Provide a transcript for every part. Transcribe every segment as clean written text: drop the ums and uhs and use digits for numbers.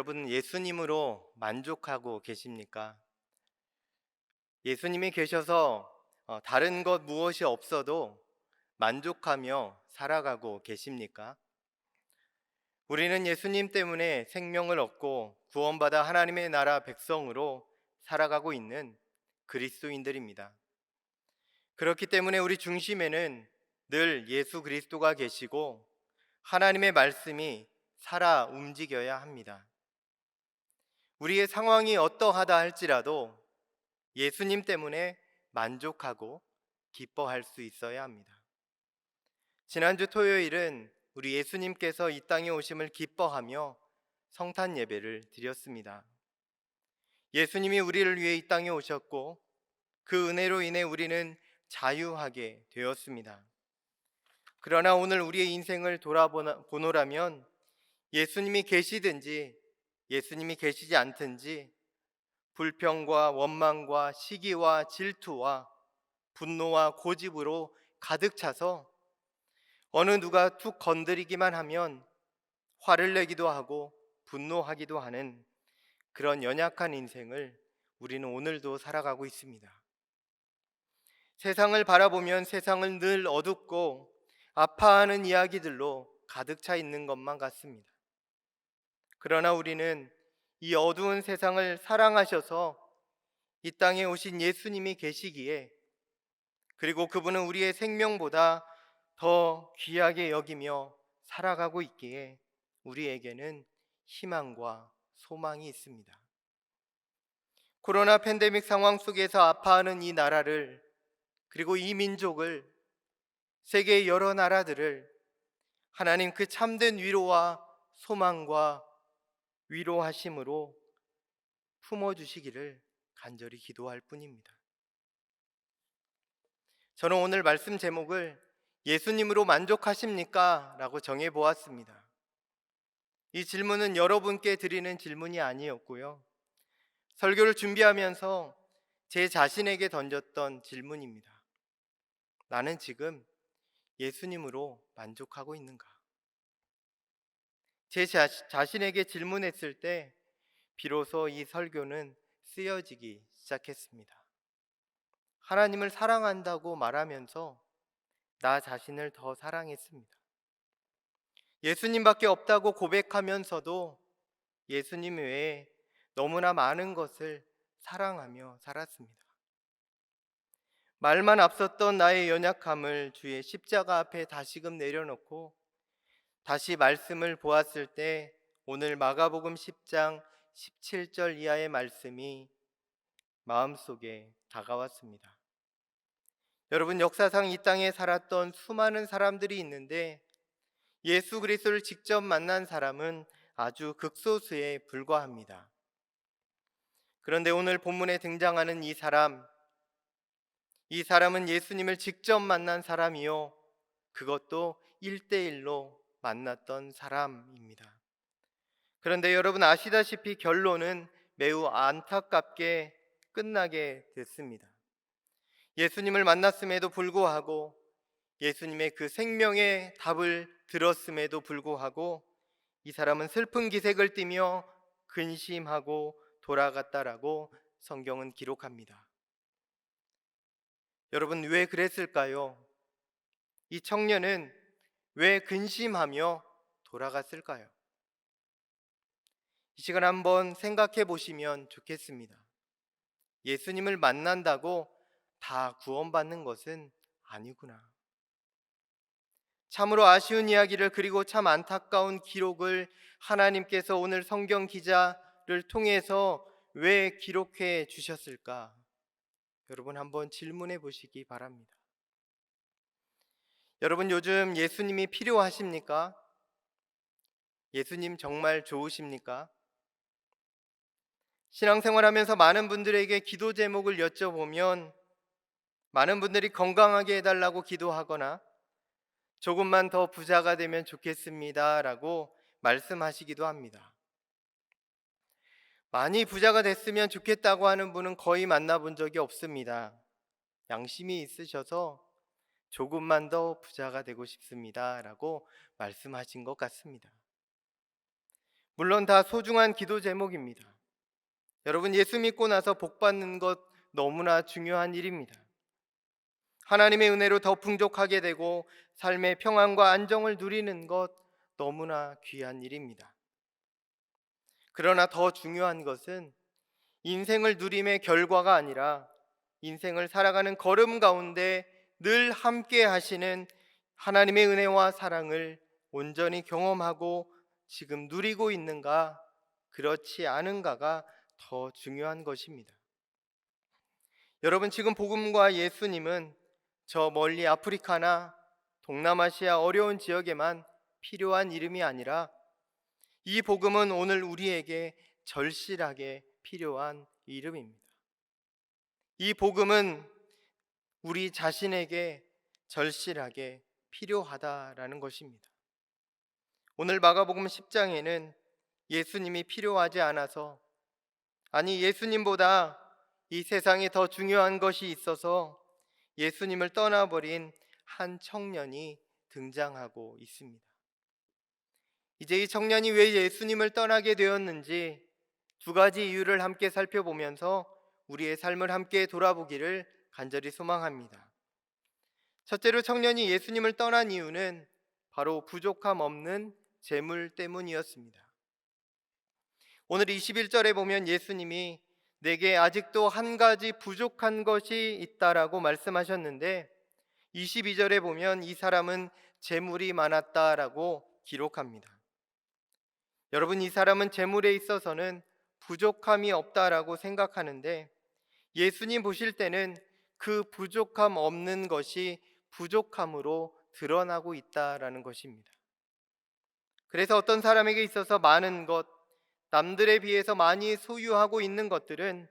여러분, 예수님으로 만족하고 계십니까? 예수님이 계셔서 다른 것 무엇이 없어도 만족하며 살아가고 계십니까? 우리는 예수님 때문에 생명을 얻고 구원받아 하나님의 나라 백성으로 살아가고 있는 그리스도인들입니다. 그렇기 때문에 우리 중심에는 늘 예수 그리스도가 계시고 하나님의 말씀이 살아 움직여야 합니다. 우리의 상황이 어떠하다 할지라도 예수님 때문에 만족하고 기뻐할 수 있어야 합니다. 지난주 토요일은 우리 예수님께서 이 땅에 오심을 기뻐하며 성탄 예배를 드렸습니다. 예수님이 우리를 위해 이 땅에 오셨고 그 은혜로 인해 우리는 자유하게 되었습니다. 그러나 오늘 우리의 인생을 돌아보노라면 예수님이 계시든지 예수님이 계시지 않든지 불평과 원망과 시기와 질투와 분노와 고집으로 가득 차서 어느 누가 툭 건드리기만 하면 화를 내기도 하고 분노하기도 하는 그런 연약한 인생을 우리는 오늘도 살아가고 있습니다. 세상을 바라보면 세상은 늘 어둡고 아파하는 이야기들로 가득 차 있는 것만 같습니다. 그러나 우리는 이 어두운 세상을 사랑하셔서 이 땅에 오신 예수님이 계시기에, 그리고 그분은 우리의 생명보다 더 귀하게 여기며 살아가고 있기에 우리에게는 희망과 소망이 있습니다. 코로나 팬데믹 상황 속에서 아파하는 이 나라를, 그리고 이 민족을, 세계의 여러 나라들을 하나님 그 참된 위로와 소망과 위로하심으로 품어주시기를 간절히 기도할 뿐입니다. 저는 오늘 말씀 제목을 예수님으로 만족하십니까? 라고 정해 보았습니다. 이 질문은 여러분께 드리는 질문이 아니었고요. 설교를 준비하면서 제 자신에게 던졌던 질문입니다. 나는 지금 예수님으로 만족하고 있는가? 제 자신에게 질문했을 때 비로소 이 설교는 쓰여지기 시작했습니다. 하나님을 사랑한다고 말하면서 나 자신을 더 사랑했습니다. 예수님밖에 없다고 고백하면서도 예수님 외에 너무나 많은 것을 사랑하며 살았습니다. 말만 앞섰던 나의 연약함을 주의 십자가 앞에 다시금 내려놓고 다시 말씀을 보았을 때 오늘 마가복음 10장 17절 이하의 말씀이 마음속에 다가왔습니다. 여러분, 역사상 이 땅에 살았던 수많은 사람들이 있는데 예수 그리스도를 직접 만난 사람은 아주 극소수에 불과합니다. 그런데 오늘 본문에 등장하는 이 사람은 예수님을 직접 만난 사람이요, 그것도 1대1로 만났던 사람입니다. 그런데 여러분 아시다시피 결론은 매우 안타깝게 끝나게 됐습니다. 예수님을 만났음에도 불구하고, 예수님의 그 생명의 답을 들었음에도 불구하고 이 사람은 슬픈 기색을 띠며 근심하고 돌아갔다라고 성경은 기록합니다. 여러분, 왜 그랬을까요? 이 청년은 왜 근심하며 돌아갔을까요? 이 시간 한번 생각해 보시면 좋겠습니다. 예수님을 만난다고 다 구원받는 것은 아니구나. 참으로 아쉬운 이야기를, 그리고 참 안타까운 기록을 하나님께서 오늘 성경 기자를 통해서 왜 기록해 주셨을까? 여러분 한번 질문해 보시기 바랍니다. 여러분, 요즘 예수님이 필요하십니까? 예수님 정말 좋으십니까? 신앙생활하면서 많은 분들에게 기도 제목을 여쭤보면 많은 분들이 건강하게 해달라고 기도하거나 조금만 더 부자가 되면 좋겠습니다 라고 말씀하시기도 합니다. 많이 부자가 됐으면 좋겠다고 하는 분은 거의 만나본 적이 없습니다. 양심이 있으셔서 조금만 더 부자가 되고 싶습니다 라고 말씀하신 것 같습니다. 물론 다 소중한 기도 제목입니다. 여러분, 예수 믿고 나서 복 받는 것 너무나 중요한 일입니다. 하나님의 은혜로 더 풍족하게 되고 삶의 평안과 안정을 누리는 것 너무나 귀한 일입니다. 그러나 더 중요한 것은 인생을 누림의 결과가 아니라 인생을 살아가는 걸음 가운데 늘 함께 하시는 하나님의 은혜와 사랑을 온전히 경험하고 지금 누리고 있는가, 그렇지 않은가가 더 중요한 것입니다. 여러분, 지금 복음과 예수님은 저 멀리 아프리카나 동남아시아 어려운 지역에만 필요한 이름이 아니라 이 복음은 오늘 우리에게 절실하게 필요한 이름입니다. 이 복음은 우리 자신에게 절실하게 필요하다라는 것입니다. 오늘 마가복음 10장에는 예수님이 필요하지 않아서, 아니 예수님보다 이 세상에 더 중요한 것이 있어서 예수님을 떠나버린 한 청년이 등장하고 있습니다. 이제 이 청년이 왜 예수님을 떠나게 되었는지 두 가지 이유를 함께 살펴보면서 우리의 삶을 함께 돌아보기를 간절히 소망합니다. 첫째로, 청년이 예수님을 떠난 이유는 바로 부족함 없는 재물 때문이었습니다. 오늘 21절에 보면 예수님이 내게 아직도 한 가지 부족한 것이 있다라고 말씀하셨는데, 22절에 보면 이 사람은 재물이 많았다라고 기록합니다. 여러분, 이 사람은 재물에 있어서는 부족함이 없다라고 생각하는데, 예수님 보실 때는 그 부족함 없는 것이 부족함으로 드러나고 있다라는 것입니다. 그래서 어떤 사람에게 있어서 많은 것, 남들에 비해서 많이 소유하고 있는 것들은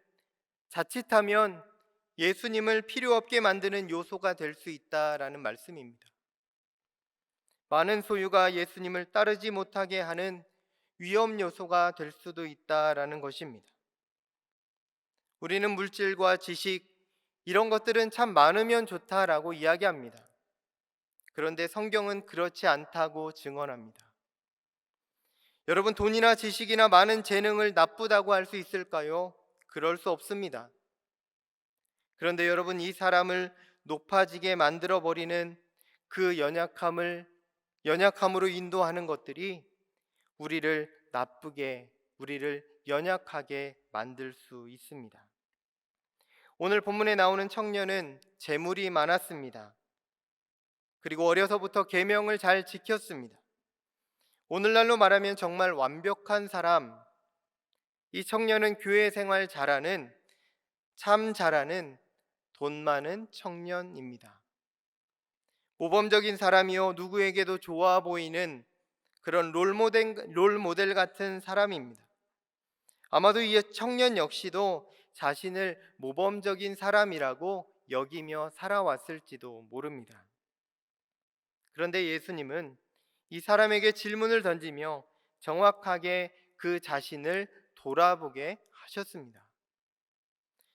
자칫하면 예수님을 필요 없게 만드는 요소가 될 수 있다라는 말씀입니다. 많은 소유가 예수님을 따르지 못하게 하는 위험 요소가 될 수도 있다라는 것입니다. 우리는 물질과 지식, 이런 것들은 참 많으면 좋다라고 이야기합니다. 그런데 성경은 그렇지 않다고 증언합니다. 여러분, 돈이나 지식이나 많은 재능을 나쁘다고 할 수 있을까요? 그럴 수 없습니다. 그런데 여러분, 이 사람을 높아지게 만들어 버리는 그 연약함으로 인도하는 것들이 우리를 나쁘게, 우리를 연약하게 만들 수 있습니다. 오늘 본문에 나오는 청년은 재물이 많았습니다. 그리고 어려서부터 계명을 잘 지켰습니다. 오늘날로 말하면 정말 완벽한 사람, 이 청년은 교회 생활 잘하는, 참 잘하는 돈 많은 청년입니다. 모범적인 사람이요, 누구에게도 좋아 보이는 그런 롤모델 같은 사람입니다. 아마도 이 청년 역시도 자신을 모범적인 사람이라고 여기며 살아왔을지도 모릅니다. 그런데 예수님은 이 사람에게 질문을 던지며 정확하게 그 자신을 돌아보게 하셨습니다.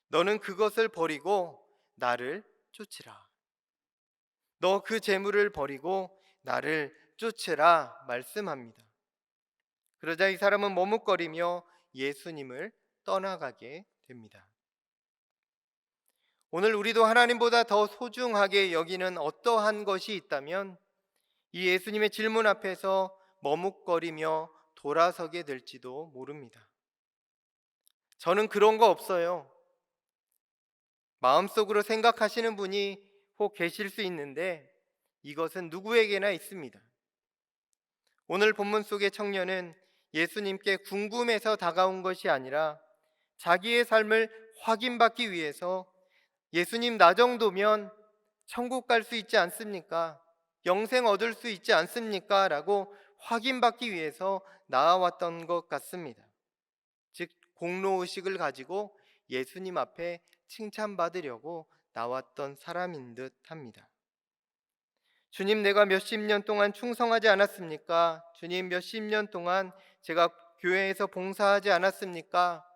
너는 그것을 버리고 나를 쫓으라. 너 그 재물을 버리고 나를 쫓으라 말씀합니다. 그러자 이 사람은 머뭇거리며 예수님을 떠나가게 됩니다. 오늘 우리도 하나님보다 더 소중하게 여기는 어떠한 것이 있다면 이 예수님의 질문 앞에서 머뭇거리며 돌아서게 될지도 모릅니다. 저는 그런 거 없어요. 마음속으로 생각하시는 분이 혹 계실 수 있는데 이것은 누구에게나 있습니다. 오늘 본문 속의 청년은 예수님께 궁금해서 다가온 것이 아니라 자기의 삶을 확인받기 위해서 예수님, 나 정도면 천국 갈 수 있지 않습니까? 영생 얻을 수 있지 않습니까? 라고 확인받기 위해서 나아왔던 것 같습니다. 즉, 공로의식을 가지고 예수님 앞에 칭찬받으려고 나왔던 사람인 듯 합니다. 주님, 내가 몇십 년 동안 충성하지 않았습니까? 주님, 몇십 년 동안 제가 교회에서 봉사하지 않았습니까?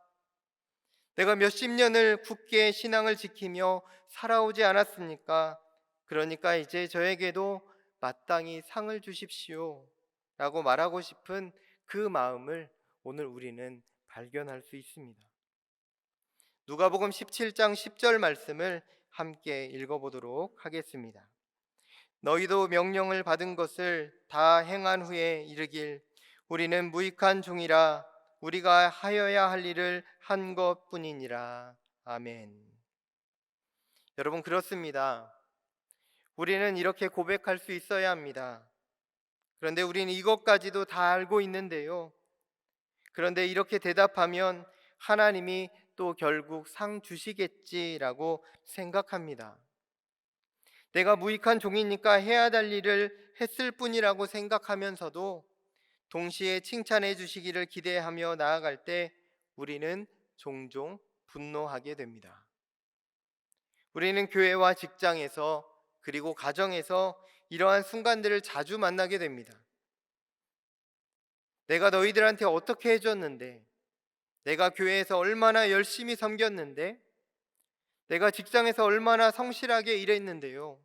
내가 몇십 년을 굳게 신앙을 지키며 살아오지 않았습니까? 그러니까 이제 저에게도 마땅히 상을 주십시오 라고 말하고 싶은 그 마음을 오늘 우리는 발견할 수 있습니다. 누가복음 17장 10절 말씀을 함께 읽어보도록 하겠습니다. 너희도 명령을 받은 것을 다 행한 후에 이르길 우리는 무익한 종이라 우리가 하여야 할 일을 한 것뿐이니라. 아멘. 여러분, 그렇습니다. 우리는 이렇게 고백할 수 있어야 합니다. 그런데 우리는 이것까지도 다 알고 있는데요. 그런데 이렇게 대답하면 하나님이 또 결국 상 주시겠지라고 생각합니다. 내가 무익한 종이니까 해야 할 일을 했을 뿐이라고 생각하면서도 동시에 칭찬해 주시기를 기대하며 나아갈 때 우리는 종종 분노하게 됩니다. 우리는 교회와 직장에서 그리고 가정에서 이러한 순간들을 자주 만나게 됩니다. 내가 너희들한테 어떻게 해줬는데, 내가 교회에서 얼마나 열심히 섬겼는데, 내가 직장에서 얼마나 성실하게 일했는데요.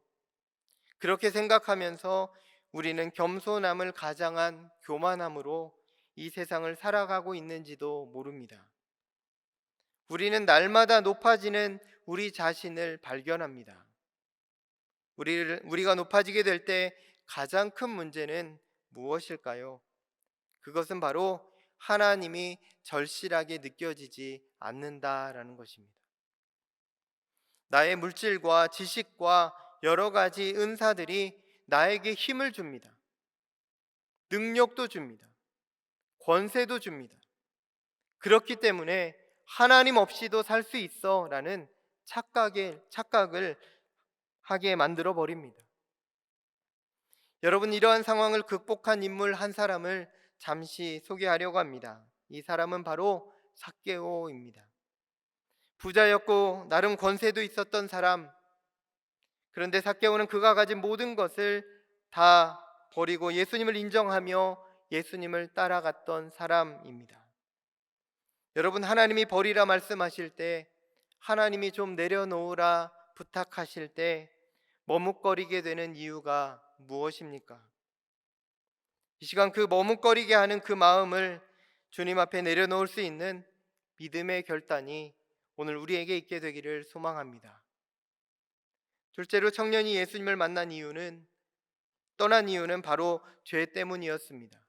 그렇게 생각하면서 우리는 겸손함을 가장한 교만함으로 이 세상을 살아가고 있는지도 모릅니다. 우리는 날마다 높아지는 우리 자신을 발견합니다. 우리가 높아지게 될 때 가장 큰 문제는 무엇일까요? 그것은 바로 하나님이 절실하게 느껴지지 않는다라는 것입니다. 나의 물질과 지식과 여러 가지 은사들이 나에게 힘을 줍니다. 능력도 줍니다. 권세도 줍니다. 그렇기 때문에 하나님 없이도 살 수 있어 라는 착각을 하게 만들어 버립니다. 여러분, 이러한 상황을 극복한 인물 한 사람을 잠시 소개하려고 합니다. 이 사람은 바로 삭개오입니다. 부자였고 나름 권세도 있었던 사람. 그런데 삭개오는 그가 가진 모든 것을 다 버리고 예수님을 인정하며 예수님을 따라갔던 사람입니다. 여러분, 하나님이 버리라 말씀하실 때, 하나님이 좀 내려놓으라 부탁하실 때 머뭇거리게 되는 이유가 무엇입니까? 이 시간 그 머뭇거리게 하는 그 마음을 주님 앞에 내려놓을 수 있는 믿음의 결단이 오늘 우리에게 있게 되기를 소망합니다. 둘째로, 청년이 예수님을 떠난 이유는 바로 죄 때문이었습니다.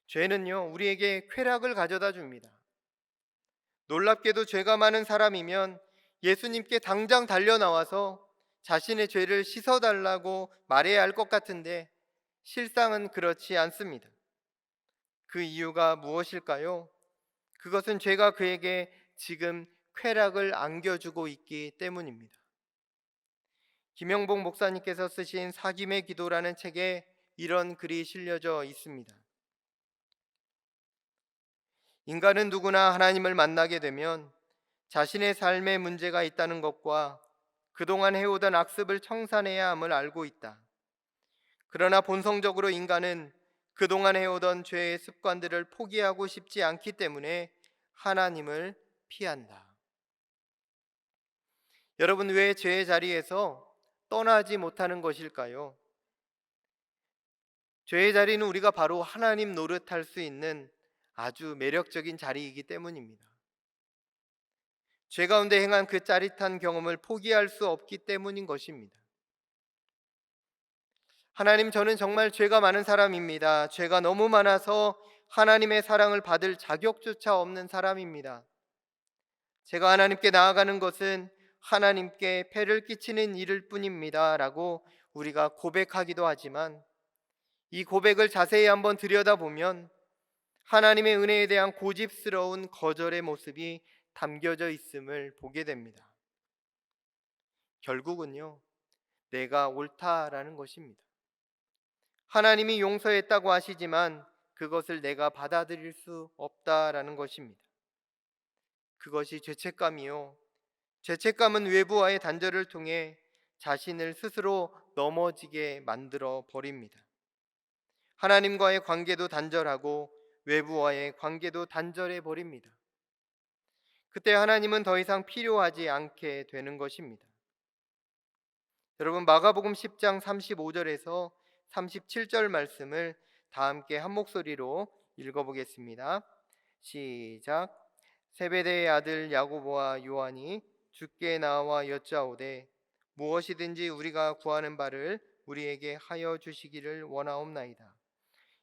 죄는요, 우리에게 쾌락을 가져다 줍니다. 놀랍게도 죄가 많은 사람이면 예수님께 당장 달려 나와서 자신의 죄를 씻어달라고 말해야 할 것 같은데 실상은 그렇지 않습니다. 그 이유가 무엇일까요? 그것은 죄가 그에게 지금 쾌락을 안겨주고 있기 때문입니다. 김영복 목사님께서 쓰신 사김의 기도라는 책에 이런 글이 실려져 있습니다. 인간은 누구나 하나님을 만나게 되면 자신의 삶에 문제가 있다는 것과 그동안 해오던 악습을 청산해야 함을 알고 있다. 그러나 본성적으로 인간은 그동안 해오던 죄의 습관들을 포기하고 싶지 않기 때문에 하나님을 피한다. 여러분, 왜 죄의 자리에서 떠나지 못하는 것일까요? 죄의 자리는 우리가 바로 하나님 노릇할 수 있는 아주 매력적인 자리이기 때문입니다. 죄 가운데 행한 그 짜릿한 경험을 포기할 수 없기 때문인 것입니다. 하나님, 저는 정말 죄가 많은 사람입니다. 죄가 너무 많아서 하나님의 사랑을 받을 자격조차 없는 사람입니다. 제가 하나님께 나아가는 것은 하나님께 폐를 끼치는 일일 뿐입니다 라고 우리가 고백하기도 하지만, 이 고백을 자세히 한번 들여다보면 하나님의 은혜에 대한 고집스러운 거절의 모습이 담겨져 있음을 보게 됩니다. 결국은요, 내가 옳다라는 것입니다. 하나님이 용서했다고 하시지만 그것을 내가 받아들일 수 없다라는 것입니다. 그것이 죄책감이요. 죄책감은 외부와의 단절을 통해 자신을 스스로 넘어지게 만들어 버립니다. 하나님과의 관계도 단절하고 외부와의 관계도 단절해 버립니다. 그때 하나님은 더 이상 필요하지 않게 되는 것입니다. 여러분, 마가복음 10장 35절에서 37절 말씀을 다 함께 한 목소리로 읽어보겠습니다. 시작. 세베대의 아들 야고보와 요한이 주께 나와 여짜오되 무엇이든지 우리가 구하는 바를 우리에게 하여 주시기를 원하옵나이다.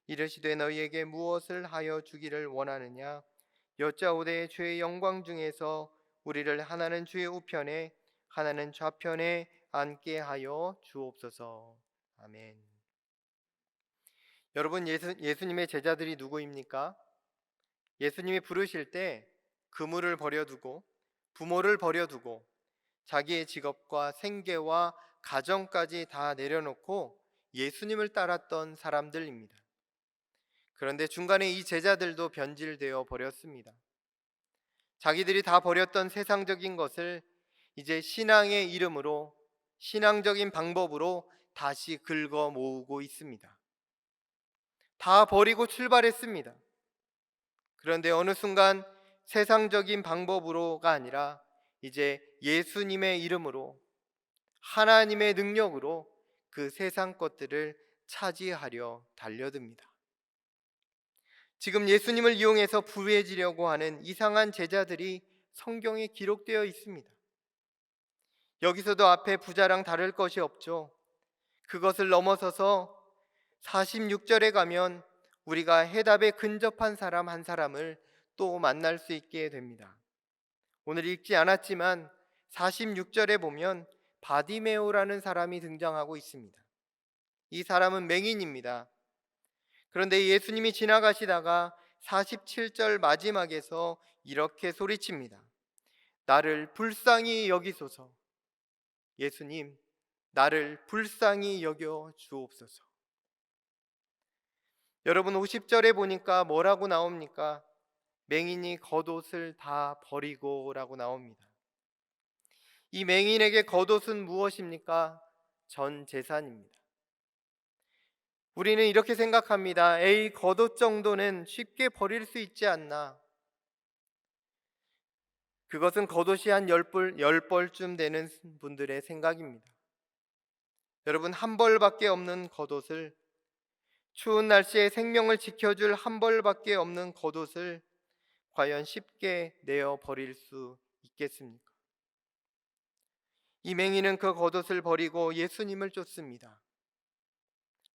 이르시되 너희에게 무엇을 하여 주기를 원하느냐? 여짜오되 주의 영광 중에서 우리를 하나는 주의 우편에 하나는 좌편에 앉게 하여 주옵소서. 아멘. 여러분, 예수님의 제자들이 누구입니까? 예수님이 부르실 때 그물을 버려두고 부모를 버려두고 자기의 직업과 생계와 가정까지 다 내려놓고 예수님을 따랐던 사람들입니다. 그런데 중간에 이 제자들도 변질되어 버렸습니다. 자기들이 다 버렸던 세상적인 것을 이제 신앙의 이름으로, 신앙적인 방법으로 다시 긁어 모으고 있습니다. 다 버리고 출발했습니다. 그런데 어느 순간 세상적인 방법으로가 아니라 이제 예수님의 이름으로, 하나님의 능력으로 그 세상 것들을 차지하려 달려듭니다. 지금 예수님을 이용해서 부해지려고 하는 이상한 제자들이 성경에 기록되어 있습니다. 여기서도 앞에 부자랑 다를 것이 없죠. 그것을 넘어서서 46절에 가면 우리가 해답에 근접한 사람 한 사람을 또 만날 수 있게 됩니다. 오늘 읽지 않았지만 46절에 보면 바디메오라는 사람이 등장하고 있습니다. 이 사람은 맹인입니다. 그런데 예수님이 지나가시다가 47절 마지막에서 이렇게 소리칩니다. 나를 불쌍히 여기소서. 예수님, 나를 불쌍히 여겨 주옵소서. 여러분, 50절에 보니까 뭐라고 나옵니까? 맹인이 겉옷을 다 버리고 라고 나옵니다. 이 맹인에게 겉옷은 무엇입니까? 전 재산입니다. 우리는 이렇게 생각합니다. 에이, 겉옷 정도는 쉽게 버릴 수 있지 않나? 그것은 겉옷이 한 10벌쯤 되는 분들의 생각입니다. 여러분, 한 벌밖에 없는 겉옷을, 추운 날씨에 생명을 지켜줄 한 벌밖에 없는 겉옷을 과연 쉽게 내어 버릴 수 있겠습니까? 이 맹인은 그 겉옷을 버리고 예수님을 쫓습니다.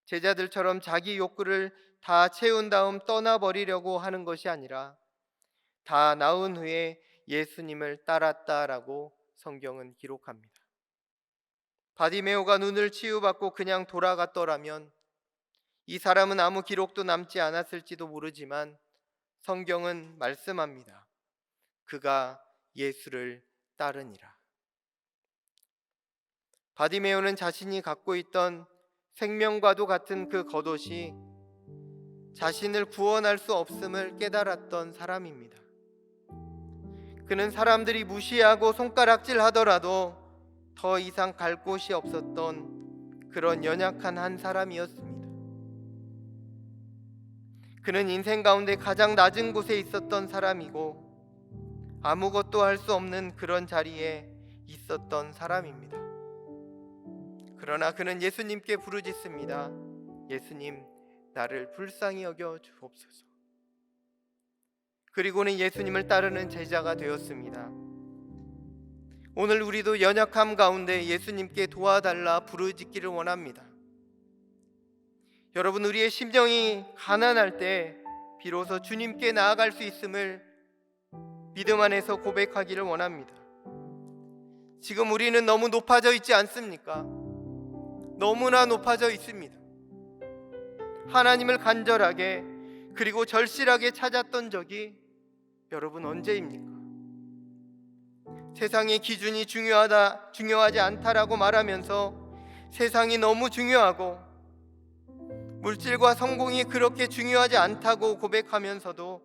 제자들처럼 자기 욕구를 다 채운 다음 떠나버리려고 하는 것이 아니라 다 나은 후에 예수님을 따랐다라고 성경은 기록합니다. 바디메오가 눈을 치유받고 그냥 돌아갔더라면 이 사람은 아무 기록도 남지 않았을지도 모르지만 성경은 말씀합니다. 그가 예수를 따르니라. 바디메오는 자신이 갖고 있던 생명과도 같은 그 겉옷이 자신을 구원할 수 없음을 깨달았던 사람입니다. 그는 사람들이 무시하고 손가락질 하더라도 더 이상 갈 곳이 없었던 그런 연약한 한 사람이었습니다. 그는 인생 가운데 가장 낮은 곳에 있었던 사람이고 아무것도 할 수 없는 그런 자리에 있었던 사람입니다. 그러나 그는 예수님께 부르짖습니다. 예수님, 나를 불쌍히 여겨 주옵소서. 그리고는 예수님을 따르는 제자가 되었습니다. 오늘 우리도 연약함 가운데 예수님께 도와달라 부르짖기를 원합니다. 여러분, 우리의 심정이 가난할 때 비로소 주님께 나아갈 수 있음을 믿음 안에서 고백하기를 원합니다. 지금 우리는 너무 높아져 있지 않습니까? 너무나 높아져 있습니다. 하나님을 간절하게 그리고 절실하게 찾았던 적이 여러분 언제입니까? 세상의 기준이 중요하지 않다라고 말하면서 세상이 너무 중요하고 물질과 성공이 그렇게 중요하지 않다고 고백하면서도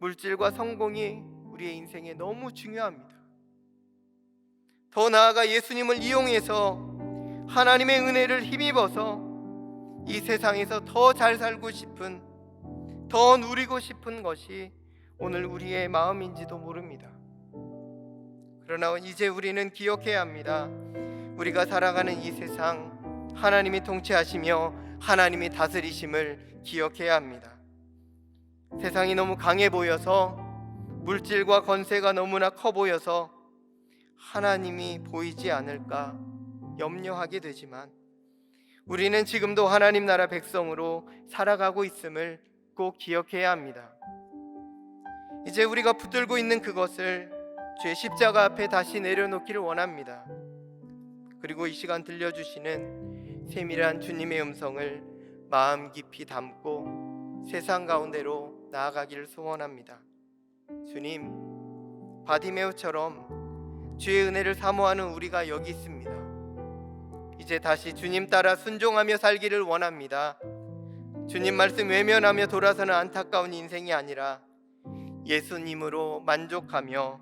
물질과 성공이 우리의 인생에 너무 중요합니다. 더 나아가 예수님을 이용해서 하나님의 은혜를 힘입어서 이 세상에서 더 잘 살고 싶은, 더 누리고 싶은 것이 오늘 우리의 마음인지도 모릅니다. 그러나 이제 우리는 기억해야 합니다. 우리가 살아가는 이 세상 하나님이 통치하시며 하나님이 다스리심을 기억해야 합니다. 세상이 너무 강해 보여서, 물질과 권세가 너무나 커 보여서 하나님이 보이지 않을까 염려하게 되지만, 우리는 지금도 하나님 나라 백성으로 살아가고 있음을 꼭 기억해야 합니다. 이제 우리가 붙들고 있는 그것을 주의 십자가 앞에 다시 내려놓기를 원합니다. 그리고 이 시간 들려주시는 세밀한 주님의 음성을 마음 깊이 담고 세상 가운데로 나아가기를 소원합니다. 주님, 바디메오처럼 주의 은혜를 사모하는 우리가 여기 있습니다. 이제 다시 주님 따라 순종하며 살기를 원합니다. 주님 말씀 외면하며 돌아서는 안타까운 인생이 아니라 예수님으로 만족하며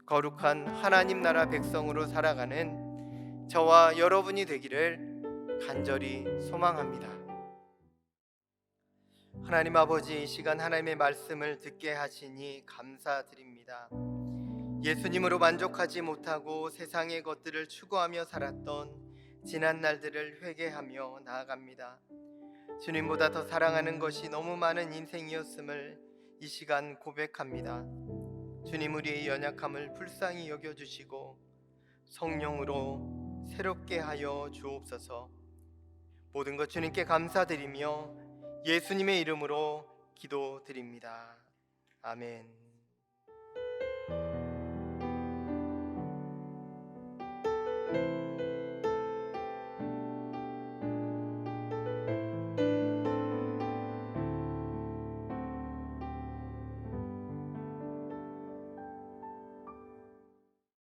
거룩한 하나님 나라 백성으로 살아가는 저와 여러분이 되기를 간절히 소망합니다. 하나님 아버지, 이 시간 하나님의 말씀을 듣게 하시니 감사드립니다. 예수님으로 만족하지 못하고 세상의 것들을 추구하며 살았던 지난 날들을 회개하며 나아갑니다. 주님보다 더 사랑하는 것이 너무 많은 인생이었음을 이 시간 고백합니다. 주님, 우리의 연약함을 불쌍히 여겨주시고 성령으로 새롭게 하여 주옵소서. 모든 것 주님께 감사드리며 예수님의 이름으로 기도드립니다. 아멘.